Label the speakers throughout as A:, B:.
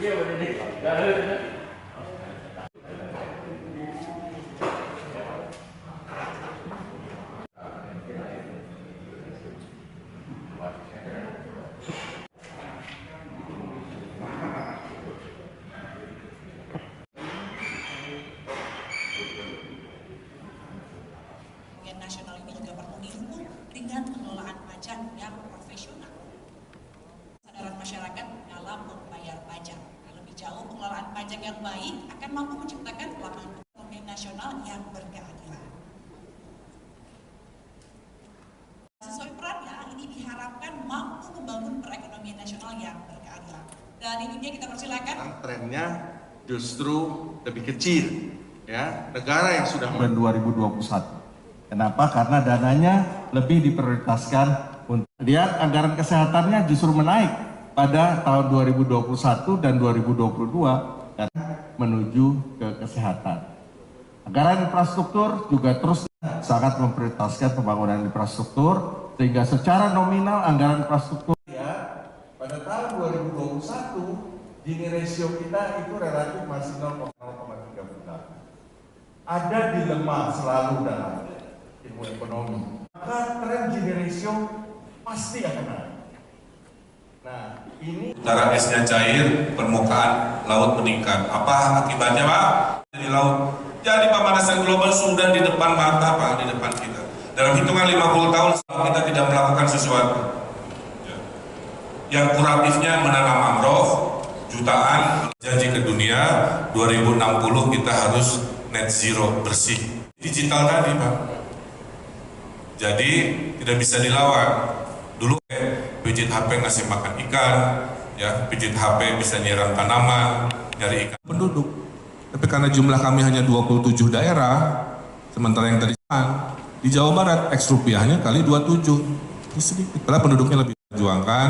A: Iya benar nih.
B: Nasional ini juga perlu didukung dengan pengelolaan pajak yang profesional. Kesadaran masyarakat dalam membayar pajak. Lebih jauh, pengelolaan pajak yang baik akan mampu menciptakan lapangan perekonomian nasional yang berkeadilan. Sesuai perannya, ini diharapkan mampu membangun perekonomian nasional yang berkeadilan. Dan ini dia, kita persilakan.
C: Trennya justru lebih kecil, ya, negara yang sudah 2021. Kenapa? Karena dananya lebih diprioritaskan untuk lihat anggaran kesehatannya justru menaik pada tahun 2021 dan 2022 karena menuju ke kesehatan. Anggaran infrastruktur juga terus sangat memprioritaskan pembangunan infrastruktur sehingga secara nominal anggaran infrastruktur ya, pada tahun 2021 Gini ratio kita itu relatif masih 0,3. Ada dilema selalu dalam ilmu ekonomi, maka tren Gini ratio pasti akan naik. Nah, ini
D: udara esnya cair, permukaan laut meningkat. Apa akibatnya, Pak? Di laut. Jadi pemanasan global sudah di depan mata, Pak, di depan kita. Dalam hitungan 50 tahun kita tidak melakukan sesuatu. Yang kuratifnya menanam mangrove jutaan, janji ke dunia 2060 kita harus net zero bersih. Digital tadi, Pak. Jadi tidak bisa dilawan. Dulu pijit HP ngasih makan ikan, ya, pijit HP bisa nyerang tanaman, nyari ikan penduduk. Tapi karena jumlah kami hanya 27 daerah, sementara yang tadi di Jawa Barat eks rupiahnya kali 27, ini sedikit. Padahal penduduknya lebih perjuangkan,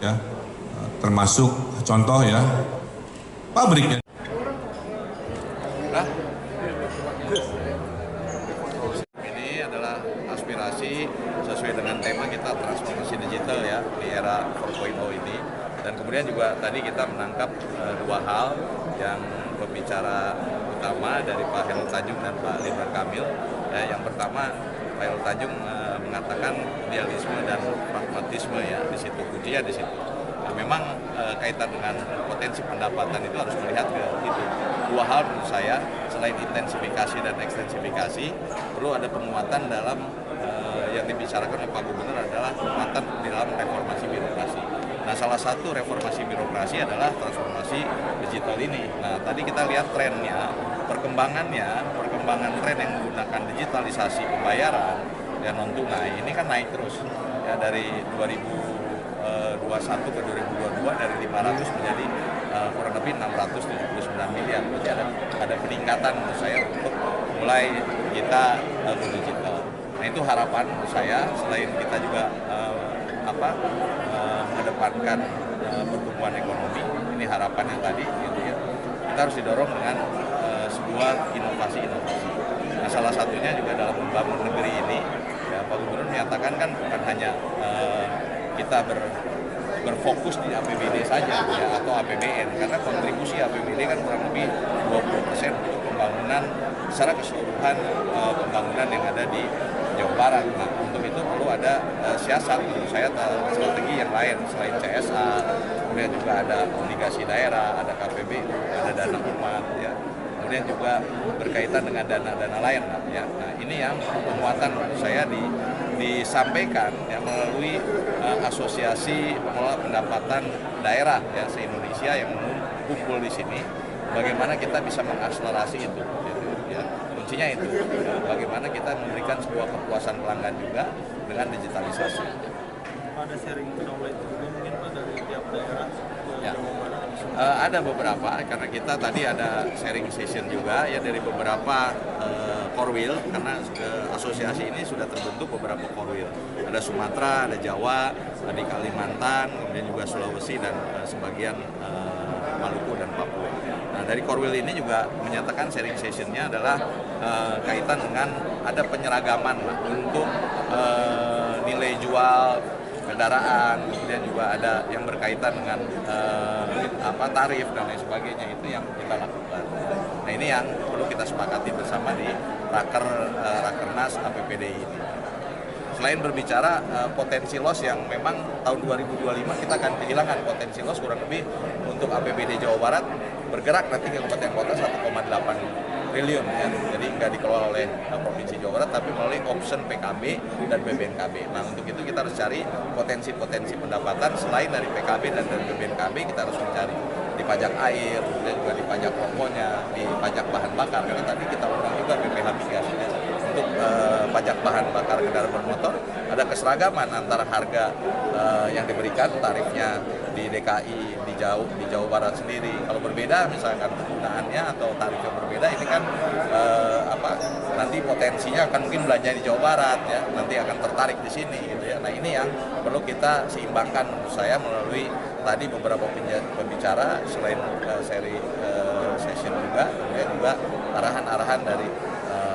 D: ya, termasuk contoh ya pabriknya.
E: Ini adalah aspirasi sesuai dengan tema kita transformasi digital ya di era 4.0 ini, dan kemudian juga tadi kita menangkap dua hal yang pembicara utama dari Pak Hairul Tanjung dan Pak Ridwan Kamil. Yang pertama, Pak Hairul Tanjung mengatakan idealisme dan pragmatisme ya di situ, kuncinya di situ. Nah, memang kaitan dengan potensi pendapatan itu harus melihat ke itu. Dua hal menurut saya, selain intensifikasi dan ekstensifikasi, perlu ada penguatan dalam yang dibicarakan oleh Pak Gubernur adalah penguatan di dalam reformasi birokrasi. Nah, salah satu reformasi birokrasi adalah transformasi digital ini. Nah, tadi kita lihat trennya, perkembangan tren yang menggunakan digitalisasi pembayaran dan non tunai ini kan naik terus ya, dari 2021 ke 2022 dari 500 menjadi kurang lebih 679 miliar. Jadi ada peningkatan menurut saya untuk mulai kita go digital. Nah, itu harapan menurut saya, selain kita juga mengedepankan pertumbuhan ekonomi, ini harapan yang tadi gitu ya. Kita harus didorong dengan sebuah inovasi-inovasi. Nah, salah satunya juga dalam membangun negeri ini, ya, Pak Gubernur menyatakan kan bukan hanya kita berfokus di APBD saja ya, atau APBN, karena kontribusi APBD kan kurang lebih 20% untuk pembangunan secara keseluruhan pembangunan yang ada di Jawa Barat. Nah, untuk itu perlu ada siasat, menurut saya strategi yang lain selain CSA, kemudian juga ada obligasi daerah, ada KPBU, ada dana umat, ya. Kemudian juga berkaitan dengan dana-dana lain, ya. Nah, ini yang penguatan menurut saya disampaikan ya, melalui asosiasi pengelola pendapatan daerah ya se-Indonesia yang kumpul di sini. Bagaimana kita bisa mengakselerasi itu, gitu, ya. Kuncinya itu, ya, bagaimana kita memberikan sebuah kepuasan pelanggan juga dengan digitalisasi.
F: Ada sharing knowledge juga mungkin Pak dari tiap daerah
E: ya. Ada beberapa, karena kita tadi ada sharing session juga ya dari beberapa korwil, karena asosiasi ini sudah terbentuk beberapa korwil. Ada Sumatera, ada Jawa, di Kalimantan, kemudian juga Sulawesi dan sebagian Maluku dan Papua. Nah, dari korwil ini juga menyatakan sharing sessionnya adalah kaitan dengan ada penyeragaman untuk nilai jual kendaraan, kemudian juga ada yang berkaitan dengan tarif dan lain sebagainya, itu yang kita lakukan. Nah, ini yang perlu kita sepakati bersama di Rakernas APBD ini. Selain berbicara potensi loss yang memang tahun 2025 kita akan kehilangan potensi loss kurang lebih untuk APBD Jawa Barat bergerak nanti ke kabupaten kota 1,8 triliun ya. Jadi nggak dikelola oleh Provinsi Jawa Barat tapi melalui option PKB dan BBNKB. Nah, untuk itu kita harus cari potensi-potensi pendapatan selain dari PKB dan dari BBNKB. Kita harus mencari di pajak air, kemudian juga di pajak rokoknya, di pajak bahan bakar. Karena tadi kita undang juga BPH migasnya. Untuk pajak bahan bakar kendaraan bermotor ada keseragaman antara harga yang diberikan tarifnya di DKI, di Jawa Barat sendiri. Kalau berbeda misalkan penggunaannya atau tarif yang berbeda, ini kan nanti potensinya akan mungkin belanja di Jawa Barat ya, nanti akan tertarik di sini gitu ya. Nah, ini yang perlu kita seimbangkan menurut saya melalui tadi beberapa pembicara selain seri session juga, kemudian juga arahan-arahan dari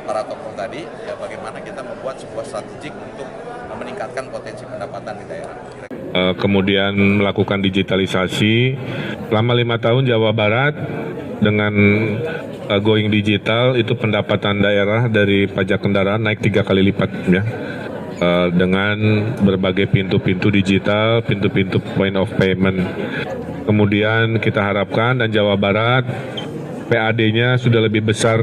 E: para tokoh tadi ya, bagaimana kita membuat sebuah strategik untuk meningkatkan potensi pendapatan di daerah.
A: Kemudian melakukan digitalisasi selama 5 tahun Jawa Barat dengan going digital, itu pendapatan daerah dari pajak kendaraan naik 3 kali lipat ya. Dengan berbagai pintu-pintu digital, pintu-pintu point of payment. Kemudian kita harapkan dan Jawa Barat PAD-nya sudah lebih besar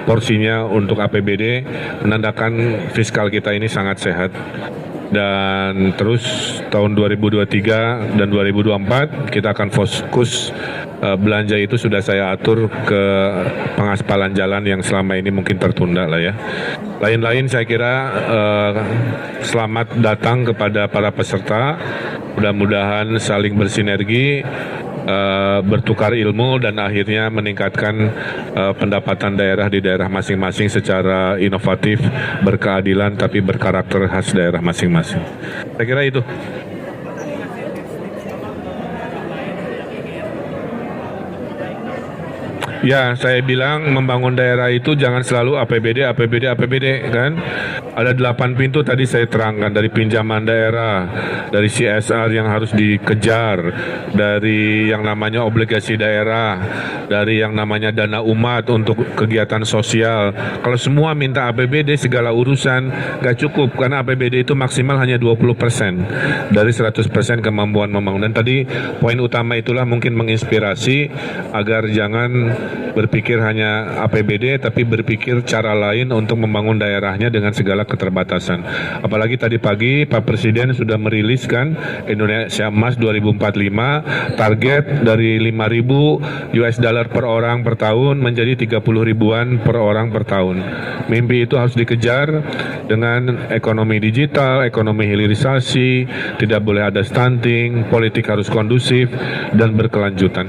A: porsinya untuk APBD, menandakan fiskal kita ini sangat sehat. Dan terus tahun 2023 dan 2024 kita akan fokus belanja itu sudah saya atur ke pengaspalan jalan yang selama ini mungkin tertunda lah ya. Lain-lain saya kira selamat datang kepada para peserta, mudah-mudahan saling bersinergi, bertukar ilmu dan akhirnya meningkatkan pendapatan daerah di daerah masing-masing secara inovatif, berkeadilan tapi berkarakter khas daerah masing-masing. Saya kira itu. Ya, saya bilang membangun daerah itu jangan selalu APBD kan. Ada 8 pintu tadi saya terangkan, dari pinjaman daerah, dari CSR yang harus dikejar, dari yang namanya obligasi daerah, dari yang namanya dana umat untuk kegiatan sosial. Kalau semua minta APBD segala urusan nggak cukup, karena APBD itu maksimal hanya 20% dari 100% kemampuan membangun. Dan tadi poin utama itulah mungkin menginspirasi agar jangan berpikir hanya APBD tapi berpikir cara lain untuk membangun daerahnya dengan segala keterbatasan. Apalagi tadi pagi Pak Presiden sudah meriliskan Indonesia Emas 2045, target dari 5.000 US dollar per orang per tahun menjadi 30 ribuan per orang per tahun. Mimpi itu harus dikejar dengan ekonomi digital, ekonomi hilirisasi, tidak boleh ada stunting, politik harus kondusif dan berkelanjutan.